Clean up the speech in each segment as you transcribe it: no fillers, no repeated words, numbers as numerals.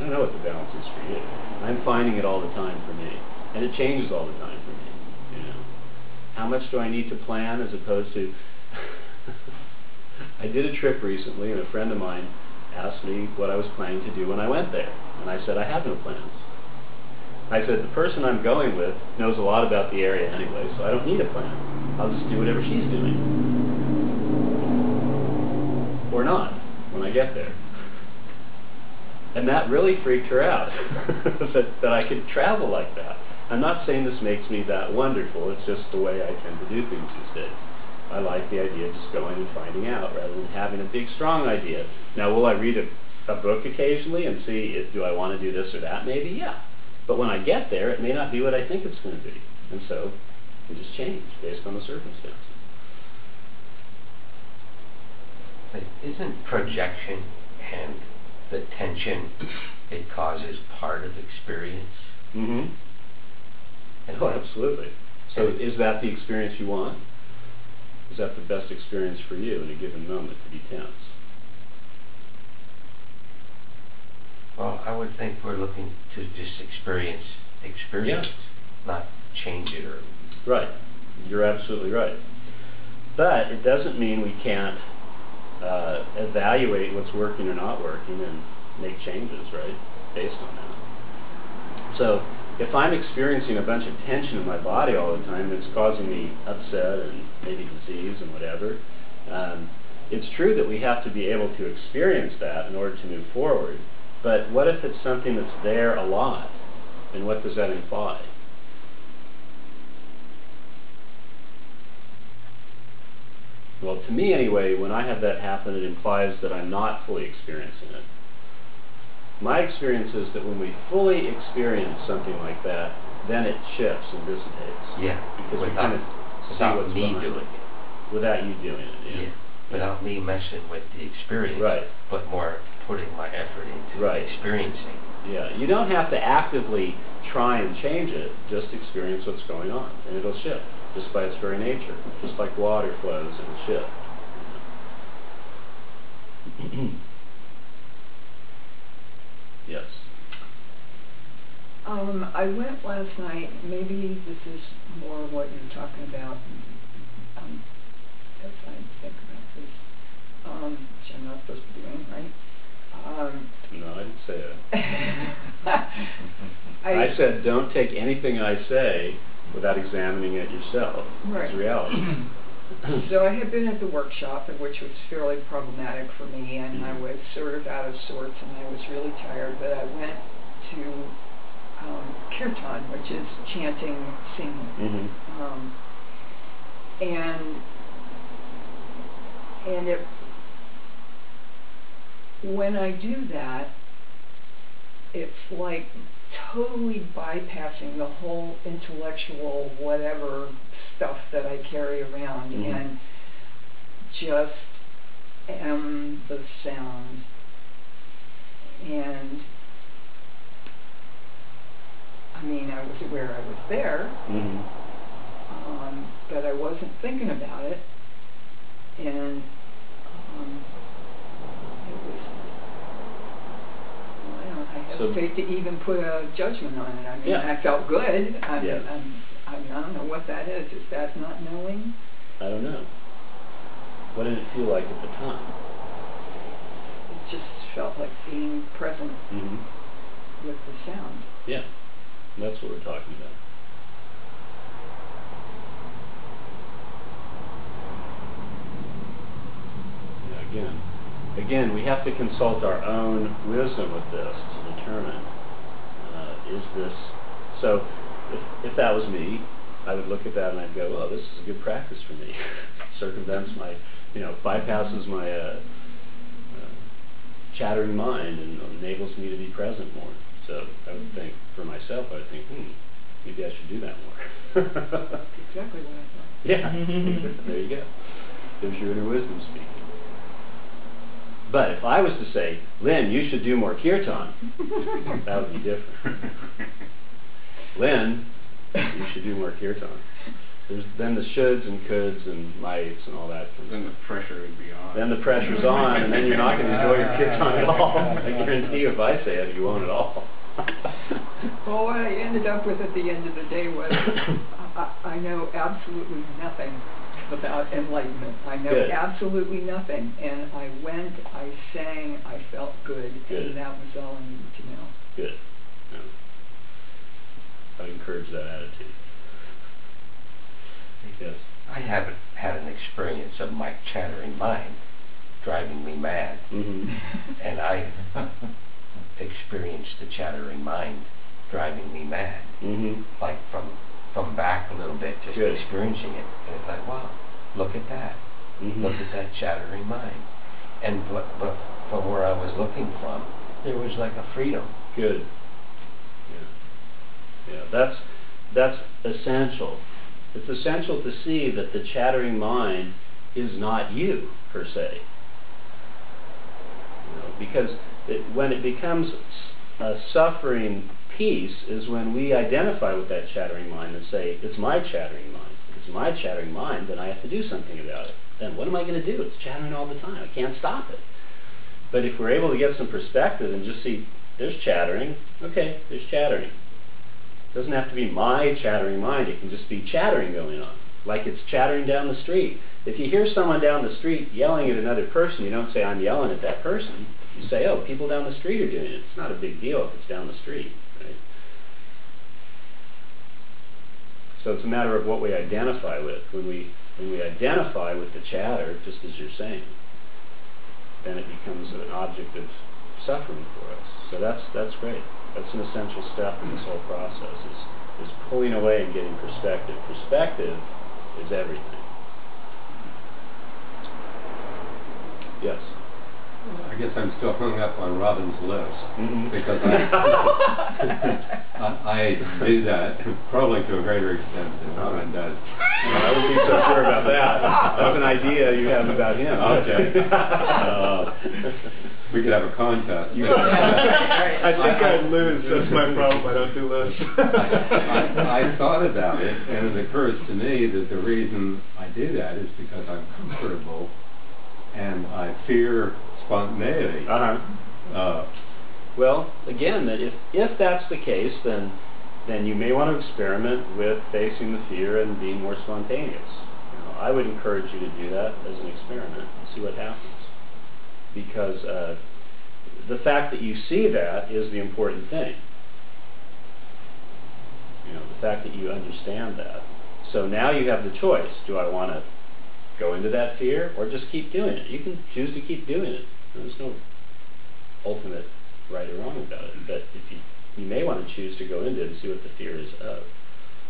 I don't know what the balance is for you. I'm finding it all the time for me, and it changes all the time for me. You know, how much do I need to plan as opposed to? I did a trip recently, and a friend of mine asked me what I was planning to do when I went there, and I said I have no plans. I said the person I'm going with knows a lot about the area anyway, so I don't need a plan. I'll just do whatever she's doing, or not when I get there. And that really freaked her out, that I could travel like that. I'm not saying this makes me that wonderful, it's just the way I tend to do things these days. I like the idea of just going and finding out rather than having a big, strong idea. Now, will I read a book occasionally and see, do I want to do this or that? Maybe, yeah. But when I get there, it may not be what I think it's going to be. And so, it just change based on the circumstances. But isn't projection and the tension it causes part of experience? Mm-hmm. Oh, absolutely. So is that the experience you want? Is that the best experience for you in a given moment, to be tense? Well, I would think we're looking to just experience, yeah. Not change it or... Right. You're absolutely right. But it doesn't mean we can't evaluate what's working or not working and make changes, right, based on that. So if I'm experiencing a bunch of tension in my body all the time that's causing me upset and maybe disease and whatever, it's true that we have to be able to experience that in order to move forward. But what if it's something that's there a lot? And what does that imply? Well, to me anyway, when I have that happen, it implies that I'm not fully experiencing it. My experience is that when we fully experience something like that, then it shifts and dissipates. Yeah. Because we kind of see what's me doing it. Without you doing it. Yeah. Yeah. Without me messing with the experience. Right. But more putting my effort into experiencing. Yeah. You don't have to actively try and change it. Just experience what's going on, and it'll shift. Just by its very nature. Just like water flows, it'll shift. Yes. I went last night, maybe this is more what you're talking about, as I think about this, which I'm not supposed to be doing, right? No, I didn't say that. I said don't take anything I say without examining it yourself. Right. It's reality. So I had been at the workshop, which was fairly problematic for me, and I was sort of out of sorts, and I was really tired, but I went to kirtan, which is chanting, singing. And it, when I do that, it's like totally bypassing the whole intellectual whatever stuff that I carry around and just am the sound. And I mean, I was aware I was there, but I wasn't thinking about it, and it was, I hesitate to even put a judgment on it. I mean, I felt good. I don't know what that is. Is that not knowing? I don't know. What did it feel like at the time? It just felt like being present with the sound. Yeah, that's what we're talking about. Again, we have to consult our own wisdom with this to determine, is this, so if that was me, I would look at that and I'd go, oh, this is a good practice for me. Circumvents my, bypasses my chattering mind and enables me to be present more. So I would think, for myself, I would think, maybe I should do that more. Exactly what I thought. Yeah, there you go. There's your inner wisdom speaking. But if I was to say, Lynn, you should do more kirtan, that would be different. Lynn, you should do more kirtan. There's then the shoulds and coulds and mights and all that. Then the pressure would be on. Then the pressure's on, and then you're not going to enjoy your kids on at all. I guarantee you, if I say it, you won't at all. Well, what I ended up with at the end of the day was I know absolutely nothing about enlightenment. I know Good. absolutely nothing. And I went, I sang, I felt good, and that was all I needed to know. Good. Yeah. I would encourage that attitude. Yes. I haven't had an experience of my chattering mind driving me mad. Mm-hmm. And I experienced the chattering mind driving me mad. Mm-hmm. Like from back a little bit, just Good. experiencing it. And it's like, wow, look at that. Mm-hmm. Look at that chattering mind. And but from where I was looking from, there was like a freedom. Good. Yeah. Yeah. That's essential. It's essential to see that the chattering mind is not you, per se. Because when it becomes a suffering piece is when we identify with that chattering mind and say, it's my chattering mind. If it's my chattering mind, then I have to do something about it. Then what am I going to do? It's chattering all the time. I can't stop it. But if we're able to get some perspective and just see, there's chattering, okay, there's chattering. It doesn't have to be my chattering mind. It can just be chattering going on, like it's chattering down the street. If you hear someone down the street yelling at another person, you don't say, I'm yelling at that person. You say, oh, people down the street are doing it. It's not a big deal if it's down the street, right? So it's a matter of what we identify with. When we identify with the chatter, just as you're saying, then it becomes an object of suffering for us. So that's great. That's an essential step in this whole process, is pulling away and getting perspective. Perspective is everything. Yes? I guess I'm still hung up on Robin's list, because I do that probably to a greater extent than Robin does. I wouldn't be so sure about that. I have an idea you have about him. Okay. We could have a contest. I think I'd lose. That's my problem. I don't do lists. I thought about it, and it occurs to me that the reason I do that is because I'm comfortable and I fear spontaneity. Well, again, that if that's the case, then you may want to experiment with facing the fear and being more spontaneous. I would encourage you to do that as an experiment and see what happens. Because the fact that you see that is the important thing. The fact that you understand that. So now you have the choice. Do I want to go into that fear or just keep doing it? You can choose to keep doing it. There's no ultimate right or wrong about it. But if you may want to choose to go into it and see what the fear is of.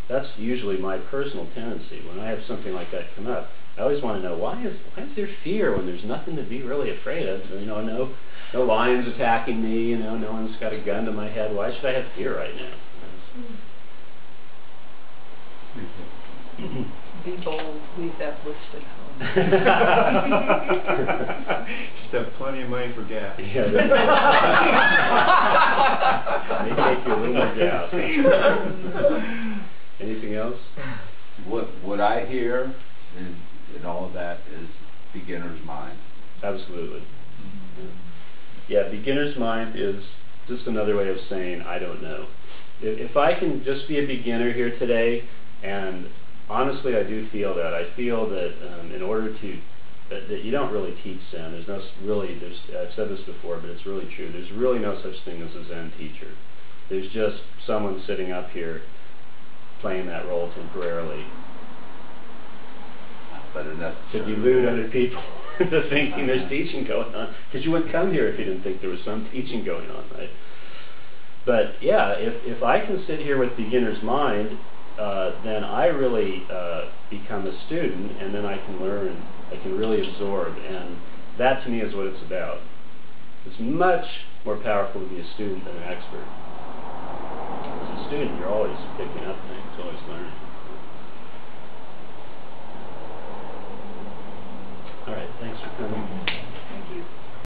That's usually my personal tendency. When I have something like that come up, I always want to know, why is there fear when there's nothing to be really afraid of? No lions attacking me, no one's got a gun to my head. Why should I have fear right now? Be bold, leave that list at home. Just have plenty of money for gas. Yeah, they take you a little more gas. Anything else? What I hear in all of that is beginner's mind. Absolutely. Yeah, beginner's mind is just another way of saying, I don't know. If I can just be a beginner here today, and honestly I do feel that. I feel that in order to, that you don't really teach Zen. I've said this before, but it's really true. There's really no such thing as a Zen teacher. There's just someone sitting up here playing that role temporarily. But to delude other people into thinking there's teaching going on. Because you wouldn't come here if you didn't think there was some teaching going on, right? But yeah, if I can sit here with beginner's mind, then I really become a student, and then I can learn, I can really absorb, and that to me is what it's about. It's much more powerful to be a student than an expert. As a student, you're always picking up things, always learning. All right, thanks for coming.